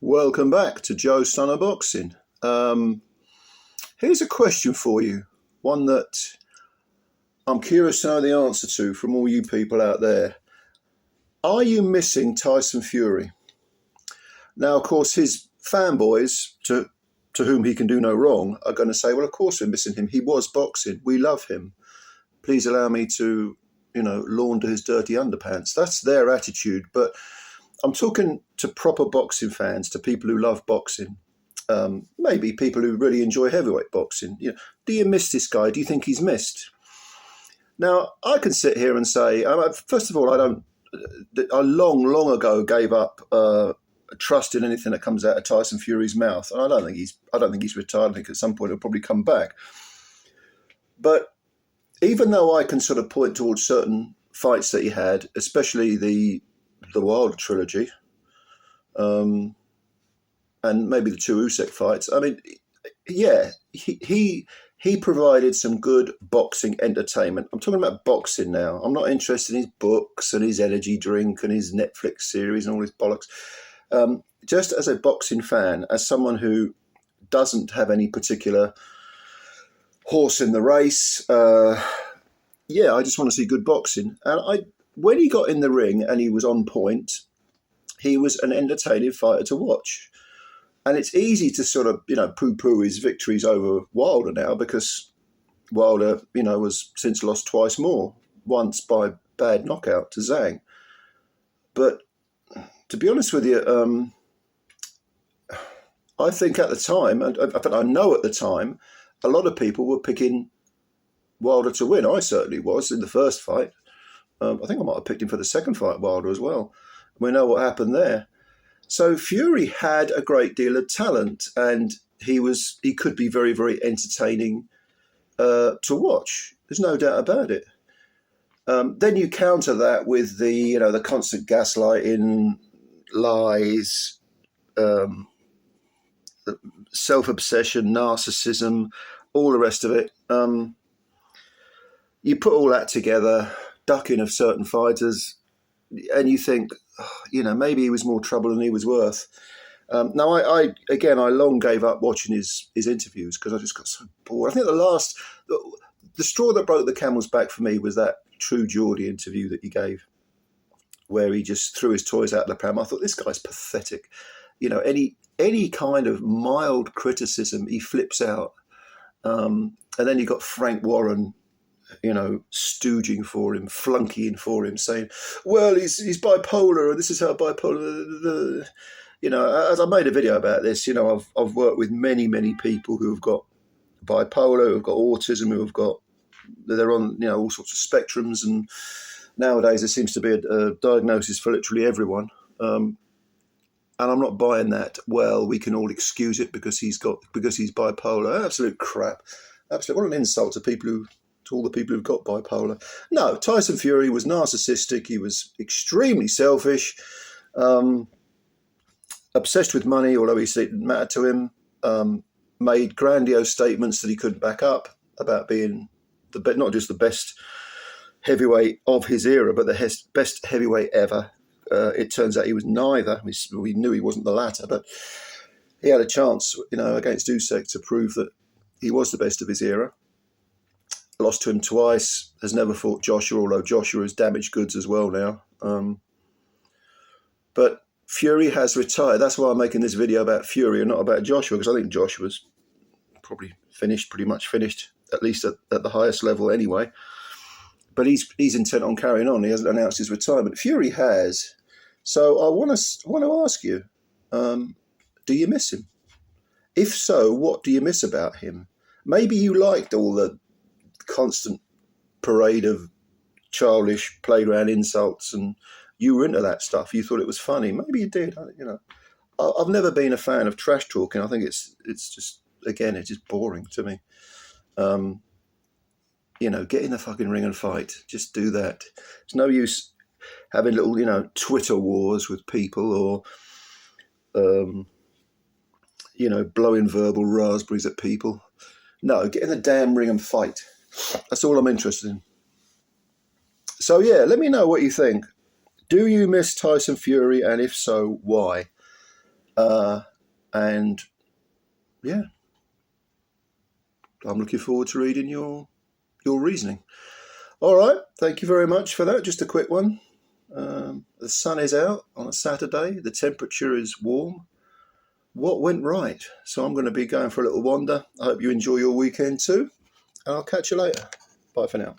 Welcome back to Joe's Son of Boxing. Here's a question for you, one that I'm curious to know the answer to from all you people out there. Are you missing Tyson Fury? Now, of course, his fanboys, to whom he can do no wrong, are going to say, well, of course we're missing him. He was boxing. We love him. Please allow me to, launder his dirty underpants. That's their attitude. But I'm talking to proper boxing fans, to people who love boxing, maybe people who really enjoy heavyweight boxing. Do you miss this guy? Do you think he's missed? Now, I can sit here and say, first of all, I long ago gave up trust in anything that comes out of Tyson Fury's mouth, and I don't think he's retired. I think at some point he'll probably come back. But even though I can sort of point towards certain fights that he had, especially the Wilder trilogy, and maybe the two Usyk fights. I mean, yeah, he provided some good boxing entertainment. I'm talking about boxing now. I'm not interested in his books and his energy drink and his Netflix series and all his bollocks. Just as a boxing fan, as someone who doesn't have any particular horse in the race, I just want to see good boxing. And when he got in the ring and he was on point, he was an entertaining fighter to watch. And it's easy to sort of, poo-poo his victories over Wilder now, because Wilder, was since lost twice more, once by bad knockout to Zhang. But to be honest with you, I think at the time, and I know at the time, a lot of people were picking Wilder to win. I certainly was in the first fight. I think I might have picked him for the second fight, Wilder, as well. We know what happened there. So Fury had a great deal of talent, and he could be very, very entertaining to watch. There's no doubt about it. Then you counter that with the constant gaslighting, lies, self-obsession, narcissism, all the rest of it. You put all that together, ducking of certain fighters, and you think, maybe he was more trouble than he was worth. Now, I long gave up watching his interviews because I just got so bored. I think the straw that broke the camel's back for me was that True Geordie interview that he gave, where he just threw his toys out of the pram. I thought, this guy's pathetic. Any kind of mild criticism, he flips out. And then you got Frank Warren, stooging for him, flunkying for him, saying, well, he's bipolar, and this is how bipolar. As I made a video about this, I've worked with many, many people who have got bipolar, who've got autism, they're on, all sorts of spectrums, and nowadays there seems to be a diagnosis for literally everyone. And I'm not buying that. Well, we can all excuse it because he's bipolar. Absolute crap. Absolute. What an insult to all the people who've got bipolar. No, Tyson Fury was narcissistic. He was extremely selfish, obsessed with money, although he said it didn't matter to him. Made grandiose statements that he couldn't back up about being not just the best heavyweight of his era, but the best heavyweight ever. It turns out he was neither. We knew he wasn't the latter, but he had a chance, against Usyk to prove that he was the best of his era. Lost to him twice, has never fought Joshua, although Joshua is damaged goods as well now. But Fury has retired. That's why I'm making this video about Fury and not about Joshua, because I think Joshua's probably pretty much finished, at least at the highest level anyway. But he's intent on carrying on. He hasn't announced his retirement. Fury has. So I want to ask you, do you miss him? If so, what do you miss about him? Maybe you liked all the constant parade of childish playground insults and you were into that stuff. You thought it was funny. Maybe you did. I've never been a fan of trash talking. I think it's just, again, it's just boring to me. Get in the fucking ring and fight. Just do that. It's no use having little, Twitter wars with people or, blowing verbal raspberries at people. No, get in the damn ring and fight. That's all I'm interested in. So, let me know what you think. Do you miss Tyson Fury? And if so, why? And yeah, I'm looking forward to reading your reasoning. All right, thank you very much for that. Just a quick one. The sun is out on a Saturday. The temperature is warm. What went right? So I'm going to be going for a little wander. I hope you enjoy your weekend too. And I'll catch you later. Bye for now.